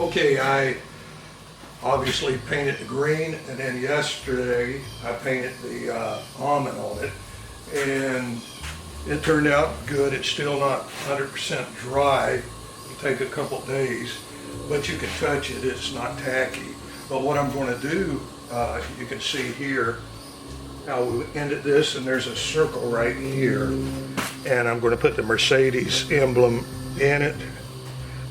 Okay, I obviously painted the green, and then yesterday I painted the almond on it, and it turned out good. It's still not 100% dry. It'll take a couple days, but you can touch it. It's not tacky. But what I'm going to do, you can see here how we ended this, and there's a circle right here, and I'm going to put the Mercedes emblem in it,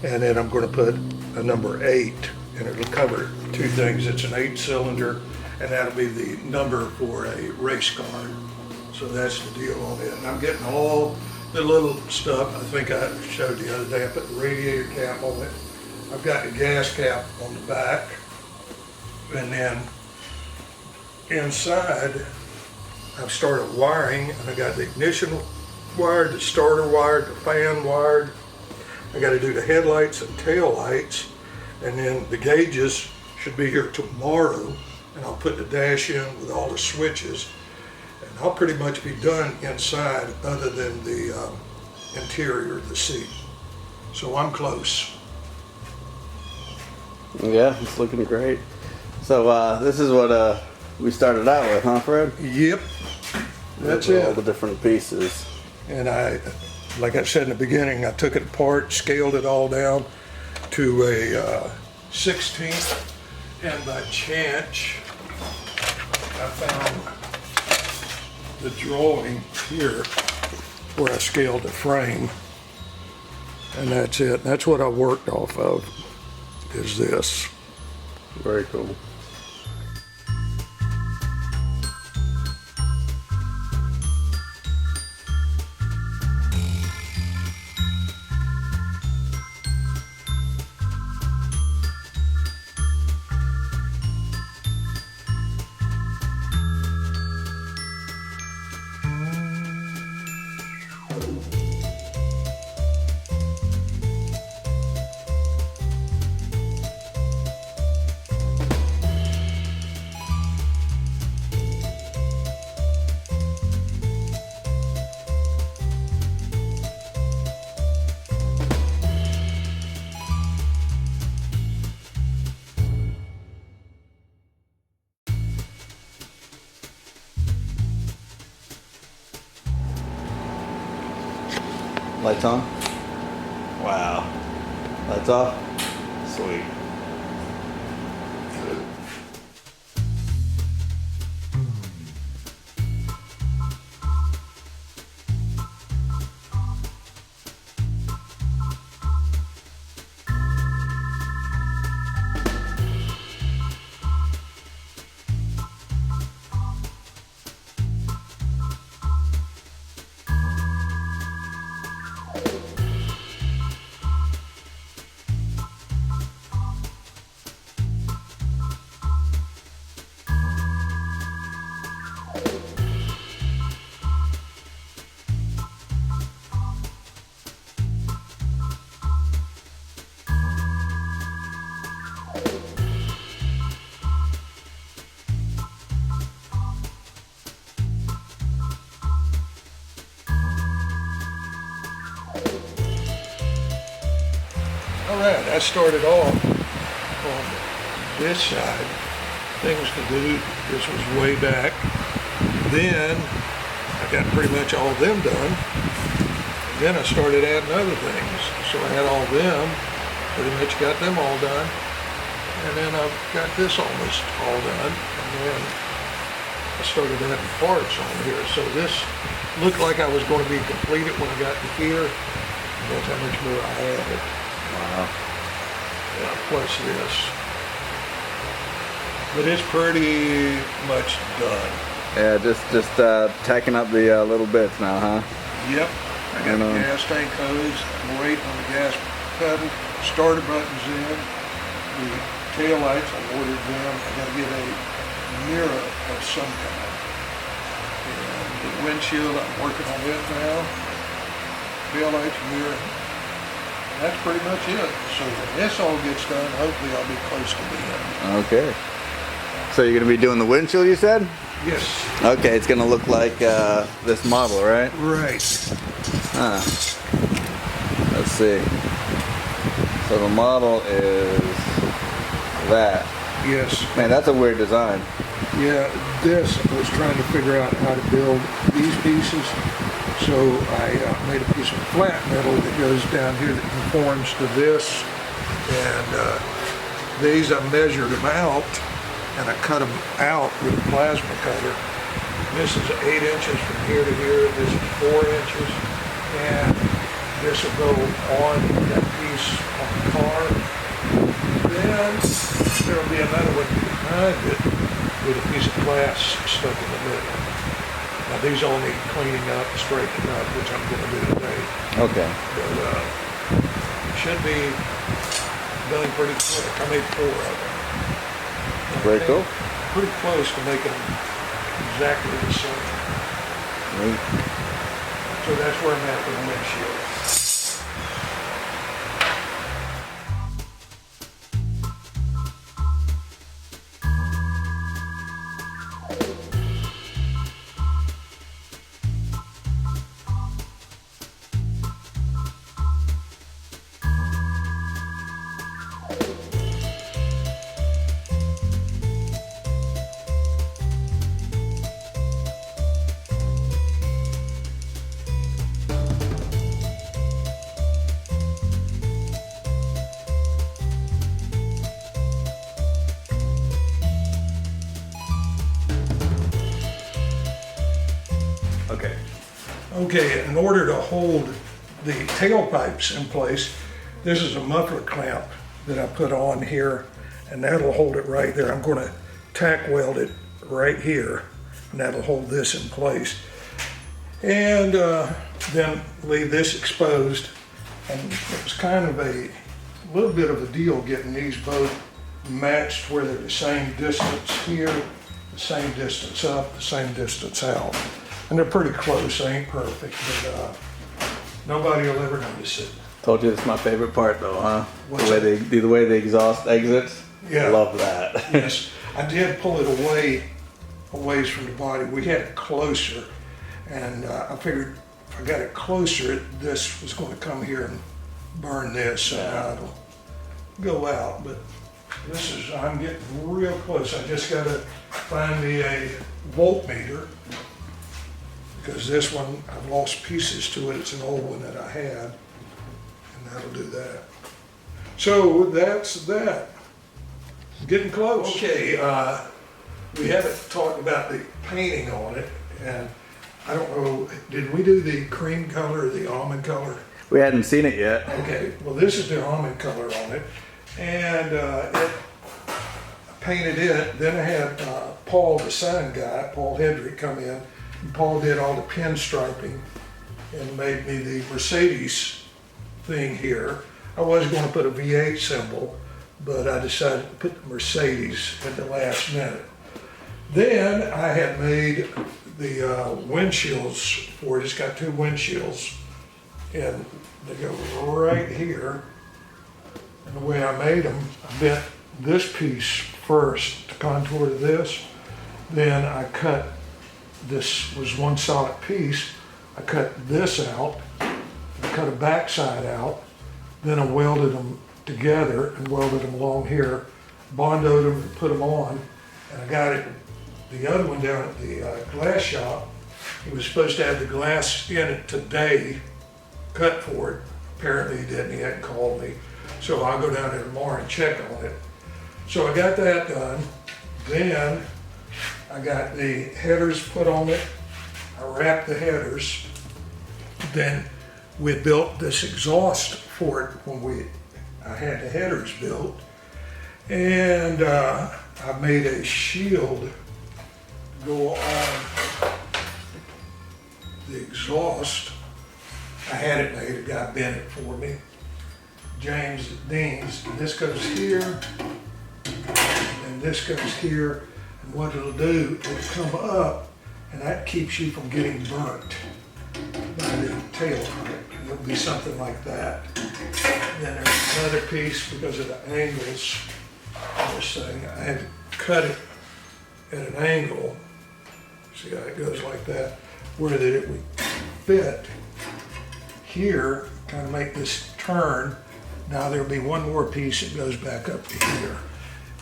and then I'm going to put a number 8, and it'll cover two things. It's an 8-cylinder, and that'll be the number for a race car. So that's the deal on it. And I'm getting all the little stuff. I think I showed the other day. I put the radiator cap on it. I've got the gas cap on the back, and then inside I've started wiring. I got the ignition wired, the starter wired, the fan wired. I got to do the headlights and tail lights, and then the gauges should be here tomorrow, and I'll put the dash in with all the switches, and I'll pretty much be done inside other than the interior of the seat. So I'm close. Yeah, it's looking great. So this is what we started out with, huh, Fred? Yep, that's All it. the different pieces. And I, like I said in the beginning, I took it apart, scaled it all down to a 16th, and by chance I found the drawing here where I scaled the frame, and that's it. That's what I worked off of, is this. Very cool. Lights on? Wow. Lights off? Sweet. All right, I started off on this side. Things to do. This was way back. Then I got pretty much all of them done. And then I started adding other things. So I had all them, pretty much got them all done. And then I've got this almost all done. And then I started adding parts on here. So this looked like I was going to be completed when I got to here. That's how much more I added. Wow. Yeah, plus this. But it's pretty much done. Yeah, just tacking up the little bits now, huh? Yep. I got the gas tank hose. I'm waiting on the gas pedal. Starter buttons in. The tail lights, I ordered them. I got to get a mirror of some kind. And the windshield, I'm working on it now. Tail lights, mirror. That's pretty much it. So when this all gets done, hopefully I'll be close to the end. Okay. So you're going to be doing the windshield, you said? Yes. Okay, it's going to look like this model, right? Right. Let's see. So the model is that. Yes. Man, that's a weird design. Yeah, this, I was trying to figure out how to build these pieces. So I made a piece of flat metal that goes down here that conforms to this. And these, I measured them out and I cut them out with a plasma cutter. This is 8 inches from here to here. This is 4 inches. And this will go on that piece on the car. Then there'll be another one behind it with a piece of glass stuck in the middle. Now these all need cleaning up, straightening up, which I'm going to do today. Okay. But it should be done pretty quick. I made 4 of them. Very cool. Pretty close to making them exactly the same. Neat. So that's where I'm at with the windshield. Okay, in order to hold the tailpipes in place, this is a muffler clamp that I put on here, and that'll hold it right there. I'm going to tack weld it right here, and that'll hold this in place. And then leave this exposed. And it was kind of a little bit of a deal getting these both matched where they're the same distance here, the same distance up, the same distance out. And they're pretty close, they ain't perfect, but nobody will ever notice it. Told you this is my favorite part though, huh? What's The way the exhaust exits. Yeah. Love that. Yes, I did pull it away, a ways from the body. We had it closer, and I figured if I got it closer, this was going to come here and burn this, and it'll go out. But this is, I'm getting real close. I just got to find me a voltmeter, because this one, I've lost pieces to it. It's an old one that I had, and that'll do that. So that's that. Getting close. Okay, we haven't talked about the painting on it, and I don't know, did we do the cream color or the almond color? We hadn't seen it yet. Okay, well this is the almond color on it, and I painted it. Then I had Paul, the sign guy, Paul Hedrick, come in. And Paul did all the pinstriping and made me the Mercedes thing here. I was going to put a V8 symbol, but I decided to put the Mercedes at the last minute. Then I had made the windshields for it. It's got 2 windshields, and they go right here. And the way I made them, I bent this piece first to contour to this. Then I cut, this was one solid piece. I cut this out, I cut a backside out, then I welded them together and welded them along here, bondoed them and put them on. And I got it, the other one down at the glass shop. He was supposed to have the glass in it today, cut for it. Apparently he didn't, he hadn't called me. So I'll go down there tomorrow and check on it. So I got that done. Then I got the headers put on it. I wrapped the headers. Then we built this exhaust for it when I had the headers built. And I made a shield go on the exhaust. I had it made, a guy bent it for me. James Dean's. And this goes here, and this goes here. And what it'll do, it'll come up, and that keeps you from getting burnt by the tail pipe. It'll be something like that. And then there's another piece because of the angles of this thing. I had to cut it at an angle. See how it goes like that, where that it would fit here, kind of make this turn. Now there'll be one more piece that goes back up to here.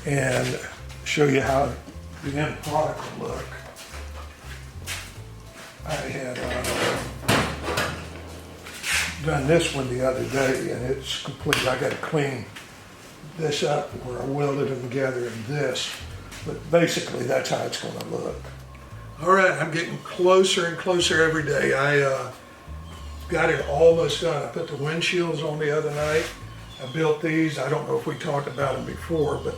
and show you how the end product will look. I had done this one the other day, and it's complete. I got to clean this up where I welded them together in this, but basically that's how it's going to look. All right, I'm getting closer and closer every day. I got it almost done. I put the windshields on the other night. I built these. I don't know if we talked about them before, but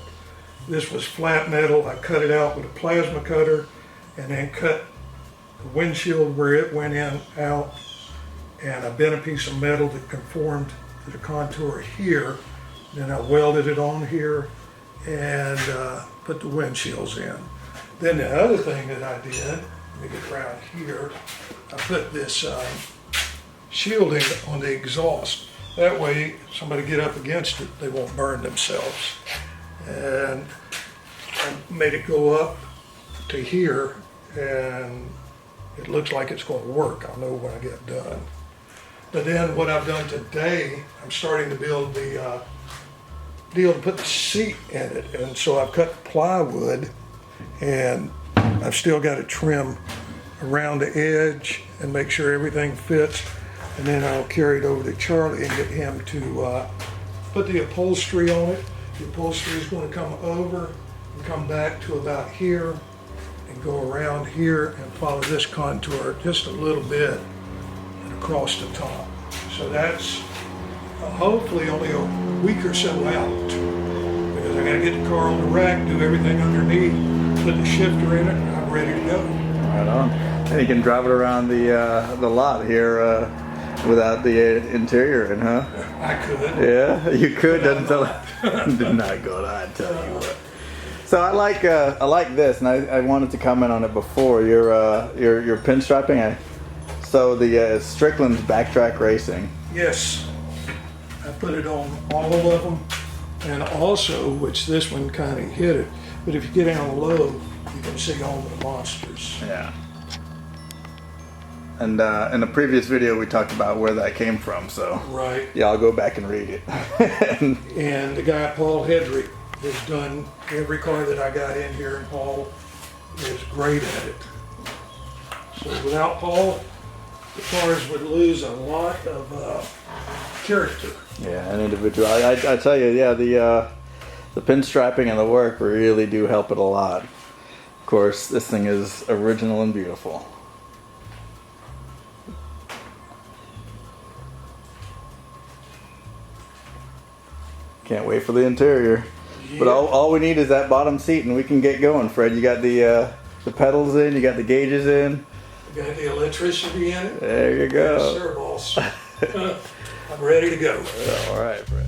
this was flat metal. I cut it out with a plasma cutter and then cut the windshield where it went in out, and I bent a piece of metal that conformed to the contour here. Then I welded it on here and put the windshields in. Then the other thing that I did, let me get around here, I put this shielding on the exhaust. That way, somebody get up against it, they won't burn themselves. And I made it go up to here, and it looks like it's going to work. I'll know when I get done. But then what I've done today, I'm starting to build the deal to put the seat in it. And so I've cut plywood, and I've still got to trim around the edge and make sure everything fits. And then I'll carry it over to Charlie and get him to put the upholstery on it. The upholstery is going to come over and come back to about here and go around here and follow this contour just a little bit and across the top. So that's hopefully only a week or so out, because I got to get the car on the rack, do everything underneath, put the shifter in it, and I'm ready to go. Right on. And you can drive it around the lot here without the interior in, huh? I could. Yeah, you could. Did not go on, I tell you what. So I like this, and I wanted to comment on it before. Your pinstriping. So the Strickland's Backtrack Racing. Yes, I put it on all of them, and also, which this one kind of hit it, but if you get down low, you can see all the monsters. Yeah. And in the previous video, we talked about where that came from. So right. Yeah, I'll go back and read it. And the guy Paul Hedrick has done every car that I got in here, and Paul is great at it. So without Paul, the cars would lose a lot of character. Yeah, an individual. I tell you, yeah, the pinstriping and the work really do help it a lot. Of course, this thing is original and beautiful. Can't wait for the interior. Yeah. But all we need is that bottom seat, and we can get going, Fred. You got the pedals in, you got the gauges in. You got the electricity in it. There you go. Yes, sir, boss. I'm ready to go. All right, Fred.